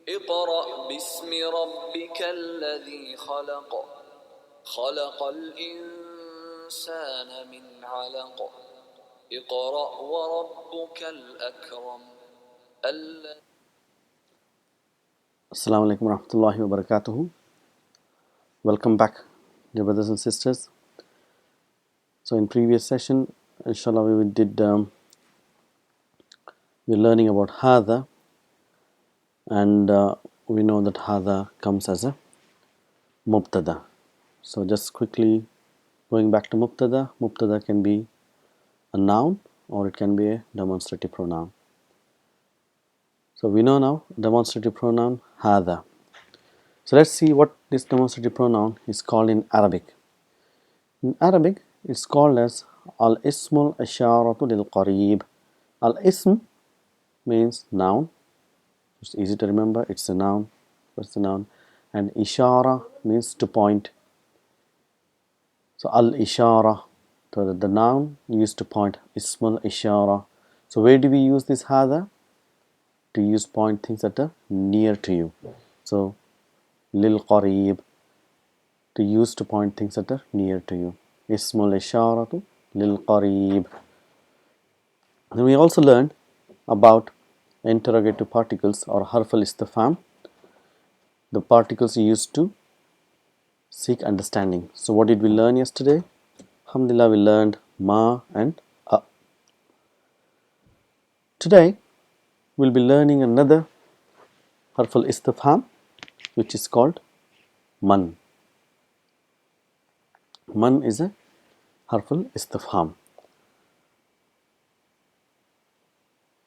اقرأ باسم ربك الذي خلق خلق الإنسان من علق اقرأ وربك الأكرم. Assalamu alaikum warahmatullahi wabarakatuh. Welcome back, dear brothers and sisters. So in previous session, inshallah, we're learning about HADHA, and we know that HADHA comes as a mubtada. So just quickly going back to mubtada. Mubtada can be a noun or it can be a demonstrative pronoun. So we know now demonstrative pronoun HADHA. So let's see what this demonstrative pronoun is called in Arabic. In Arabic, it's called as al-ismul isharatu lil-qarib. Al-ism means noun. It's easy to remember. It's a noun. What's the noun? And ishara means to point. So al-ishara, so the noun used to point. Ismul ishara. So where do we use this hadha? To use point things that are near to you. So lil-qarib, to use to point things that are near to you. Ismul isharatu lil-qarib. Then we also learned about interrogative particles or harf al-istifham, the particles used to seek understanding. So what did we learn yesterday? Alhamdulillah, we learned ma and a. Today we'll be learning another harf al-istifham, which is called man. Man is a harf al-istifham,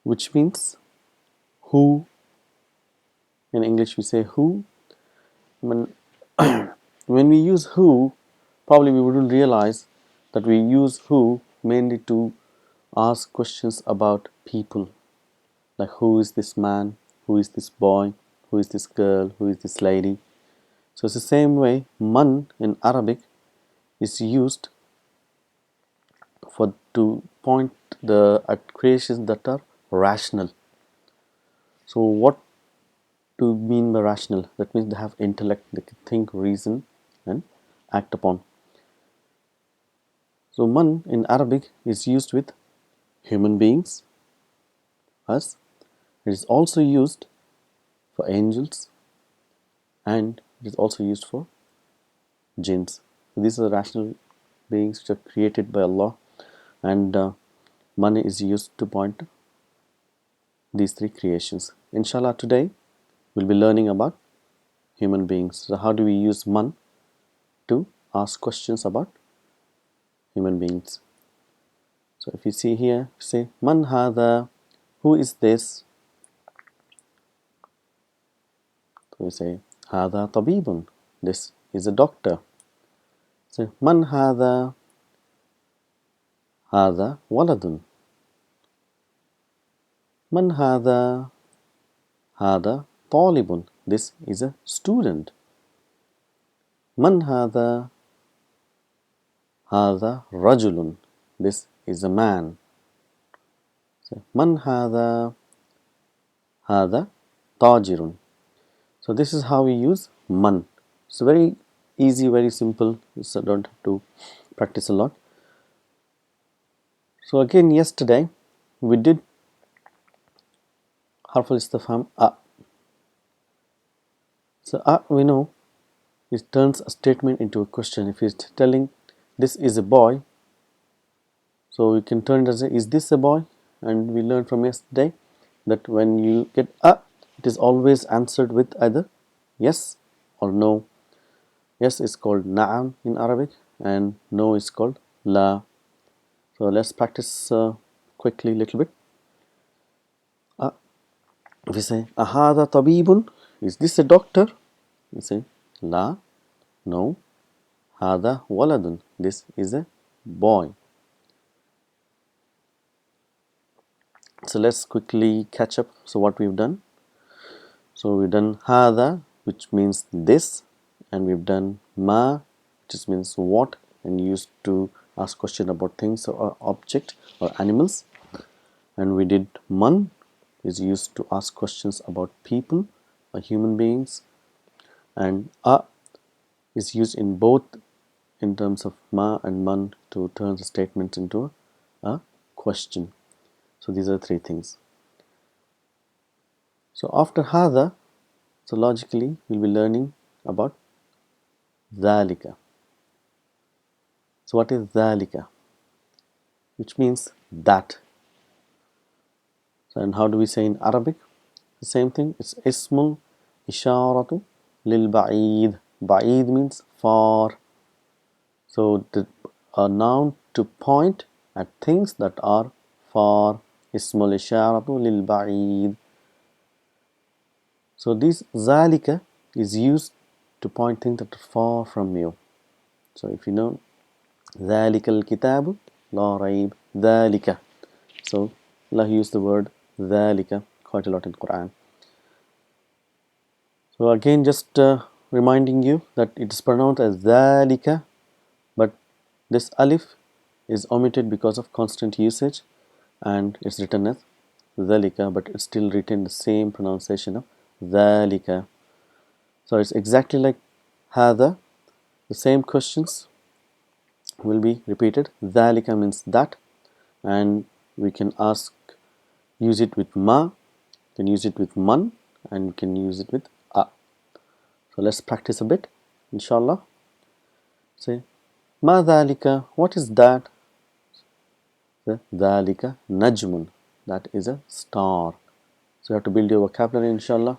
which means who. In English we say who. When we use who, probably we wouldn't realize that we use who mainly to ask questions about people, like who is this man, who is this boy, who is this girl, who is this lady. So it's the same way man in Arabic is used to point at creations that are rational. So what do you mean by rational? That means they have intellect, they can think, reason and act upon. So man in Arabic is used with human beings, us. It is also used for angels and it is also used for jinns. So these are rational beings which are created by Allah, and man is used to point to these three creations. Inshallah, today we'll be learning about human beings. So how do we use man to ask questions about human beings? So if you see here, say man hadha, who is this? So we say hadha tabibun, this is a doctor. So man hadha, hadha waladun. Man hadha, hadha talibun, this is a student. Man hadha, hadha rajulun, this is a man. So, man hadha, hadha tajirun. So this is how we use man. So very easy, very simple, so don't have to practice a lot. So again, yesterday we did harf al-istifham a. So a, we know, it turns a statement into a question. If it's telling this is a boy, so we can turn it as a, is this a boy? And we learned from yesterday that when you get a, it is always answered with either yes or no. Yes is called na'am in Arabic and no is called la. So let's practice quickly a little bit. If we say ahada tabibun, is this a doctor? We say la, no. Hada waladun, this is a boy. So let's quickly catch up. So what we've done? So we've done hada, which means this, and we've done ma, which means what, and used to ask question about things or object or animals. And we did man, is used to ask questions about people human beings, and a is used in both in terms of ma and man to turn the statements into a question. So these are three things. So after hadha, so logically we'll be learning about dhalika. So what is dhalika? Which means that. So and how do we say in Arabic? The same thing. It's ismul isharatu lil ba'id. Ba'id means far. So a noun to point at things that are far. Ismul isharatu lil ba'id. So this zalika is used to point things that are far from you. So if you know ذَلِكَ الْكِتَابُ لَا رَيْبَ ذَلِكَ. So Allah used the word ذَلِكَ quite a lot in Quran. So again just reminding you that it is pronounced as ذَلِكَ, but this alif is omitted because of constant usage and it's written as ذَلِكَ, but it's still written the same pronunciation of ذَلِكَ. So it's exactly like hadha. The same questions will be repeated. ذَلِكَ means that, and we can use it with ma, can use it with man, and we can use it with a. So let's practice a bit, inshallah. Say, ma dhalika, what is that? Dhalika najmun, that is a star. So you have to build your vocabulary, inshallah.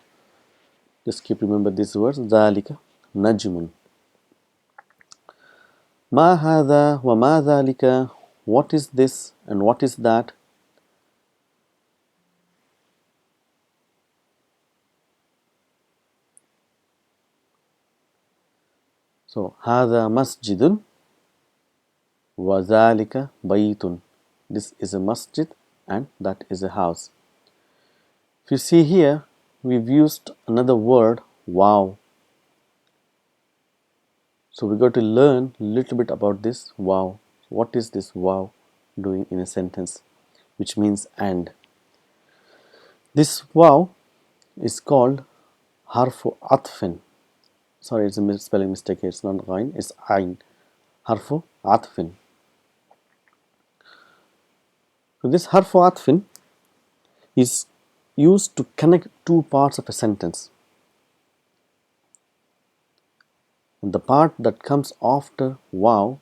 Just keep remember these words, dhalika najmun. Ma hadha wa ma dhalika, what is this and what is that? So hadha masjidun wa dhalika baytun. This is a masjid and that is a house. If you see here, we've used another word, wow. So we got to learn a little bit about this wow. What is this wow doing in a sentence, which means and. This wow is called harfu atfin. Sorry, it's a spelling mistake here. It's not ghain, it's ayn. Harfu atfin. So this harfu atfin is used to connect two parts of a sentence. And the part that comes after wow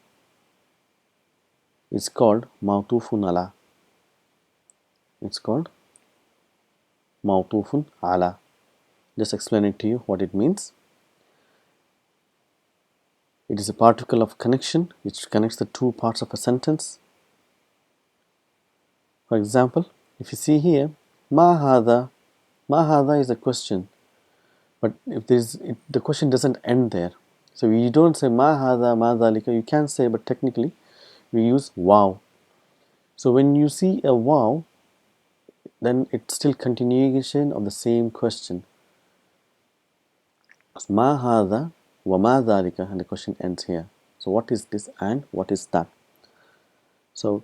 is called mawtufun ala. It's called mawtufun ala. Just explain it to you what it means. It is a particle of connection which connects the two parts of a sentence. For example, if you see here, ma hadha is a question, but if the question doesn't end there. So you don't say ma hadha, ma dhalika, you can say, but technically we use wow. So when you see a wow, then it's still continuation of the same question. Ma hadha wa ma dhalika, and the question ends here. So what is this and what is that? So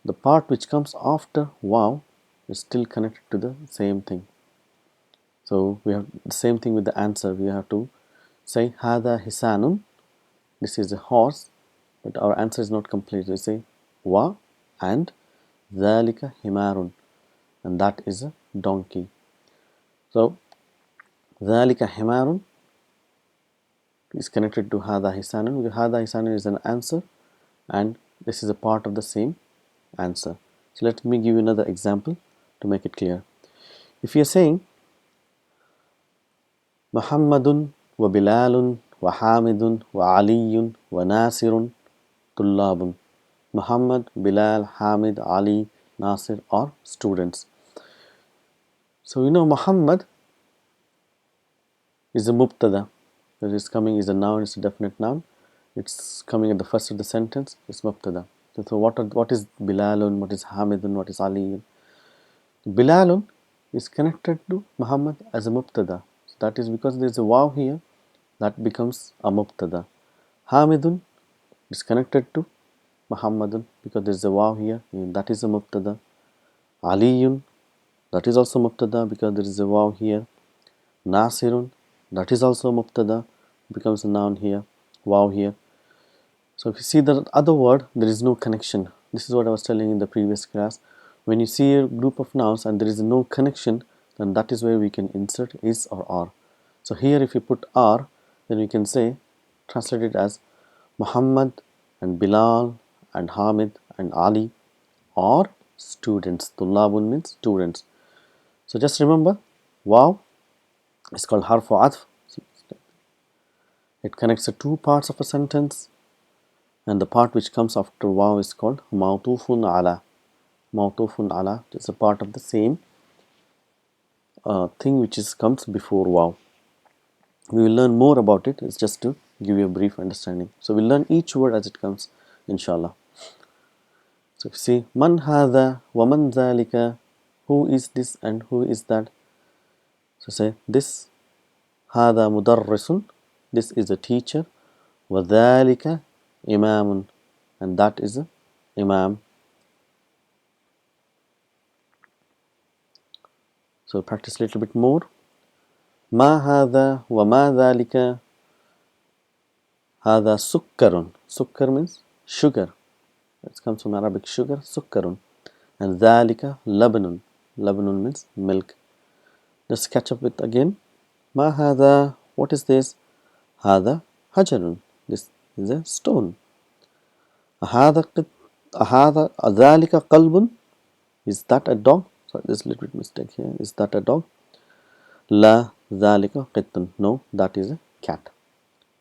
the part which comes after wow is still connected to the same thing. So we have the same thing with the answer. We have to say hadha hisanun, this is a horse, but our answer is not complete. We say wa and dhalika himarun, and that is a donkey. So dhalika himarun is connected to hadha hisanun, because hadha hisanun is an answer and this is a part of the same answer. So let me give you another example to make it clear. If you are saying Muhammadun wa Bilalun wa Hamidun wa Aliyun wa Nasirun tullabun. Muhammad, Bilal, Hamid, Ali, Nasir are students. So you know Muhammad is a mubtada. That is coming is a noun, it's a definite noun. It's coming at the first of the sentence, it's mubtada. So what is Bilalun, what is Hamidun, what is Ali? Bilalun is connected to Muhammad as a mubtada. So that is because there is a wow here, that becomes a mubtada. Hamidun is connected to Muhammadun because there is a wow here, that is a mubtada. Aliyun, that is also mubtada because there is a wow here. Nasirun, that is also mubtada, becomes a noun here, wow here. So if you see the other word, there is no connection. This is what I was telling in the previous class. When you see a group of nouns and there is no connection, then that is where we can insert is or are. So here if you put are, then we can say, translate it as Muhammad and Bilal and Hamid and Ali are students. Tullabun means students. So just remember, wow is called harfu atf. It connects the two parts of a sentence, and the part which comes after wow is called mawtufun ala. Mawtufun ala is a part of the same thing which comes before wow. We will learn more about it. It's just to give you a brief understanding. So we'll learn each word as it comes, inshallah. So if you see, man hadha wa man dhalika, who is this and who is that? So say this, hadha mudarrisun, this is a teacher, wa dhalika imamun, and that is a imam. So practice a little bit more. Ma hadha wa ma dhalika, hadha sukkarun. Sukkar means sugar. It comes from Arabic sugar, sukkarun. And dhalika labanun. Labanun means milk. Just catch up with again. Ma hadha, what is this? Hadha hajarun. This is a stone. Hadha dhalika qalbun. Is that a dog? Sorry, there's a little bit mistake here. Is that a dog? La dhalika qittun. No, that is a cat.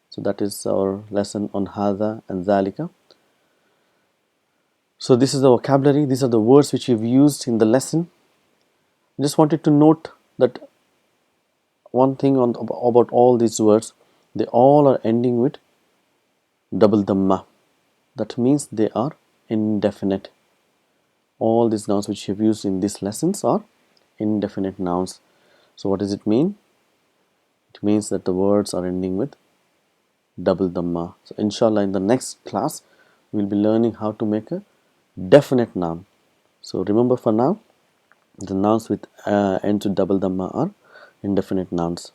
So that is our lesson on hadha and dhalika. So this is the vocabulary. These are the words which we've used in the lesson. I just wanted to note that one thing about all these words, they all are ending with double dhamma. That means they are indefinite. All these nouns which you've used in these lessons are indefinite nouns. So what does it mean? It means that the words are ending with double dhamma. So inshallah in the next class we'll be learning how to make a definite noun. So remember, for now the nouns with ends with double dhamma are indefinite nouns.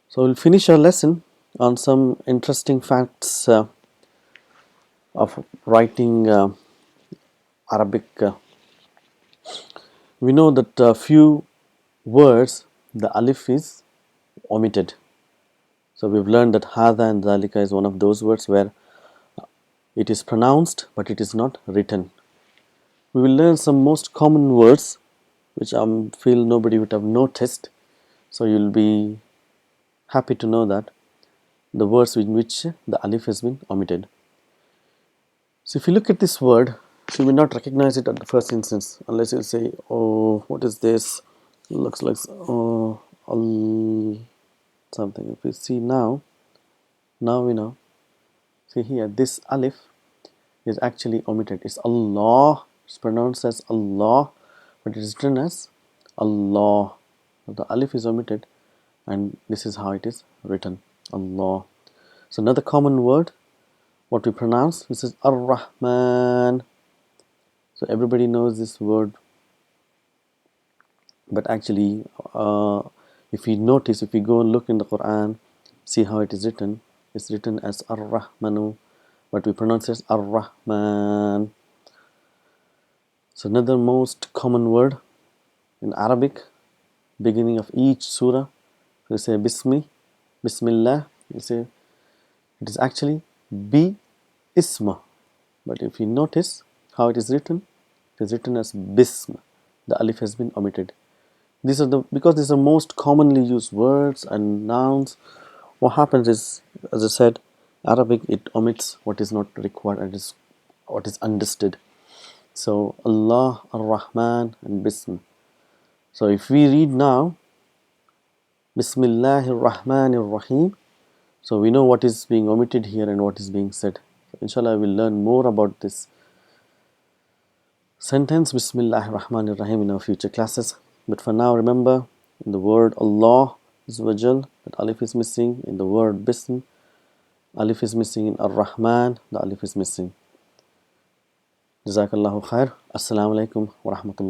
So we'll finish our lesson on some interesting facts of writing Arabic. We know that few words the alif is omitted. So we've learned that hadha and dhalika is one of those words where it is pronounced but it is not written. We will learn some most common words which I feel nobody would have noticed. So you'll be happy to know that the words in which the alif has been omitted. So if you look at this word, you will not recognize it at the first instance unless you say, oh, what is this? It looks like something. If you see now we know. See here, this alif is actually omitted. It's Allah. It's pronounced as Allah, but it is written as Allah. The alif is omitted, and this is how it is written, Allah. So another common word, what we pronounce, this is ar-Rahman. So everybody knows this word, but actually if you notice, if you go and look in the Quran, see how it is written. It's written as ar-Rahmanu, but we pronounce it as ar-Rahman. So another most common word in Arabic, beginning of each surah, you say Bismillah, you say it is actually bi isma, but if you notice how it is written as bism. The alif has been omitted. Because these are most commonly used words and nouns. What happens is, as I said, Arabic, it omits what is not required and is what is understood. So Allah, Ar-Rahman and Bism. So if we read now Bismillahir Rahmanir Rahim, so we know what is being omitted here and what is being said. So inshallah we'll learn more about this sentence Bismillahir Rahmanir Rahim in our future classes. But for now, remember, in the word Allah Azawajal, that alif is missing. In the word Bism, alif is missing. In Ar-Rahman, the alif is missing. Jazakallahu khair. Assalamu alaikum wa rahmatullah.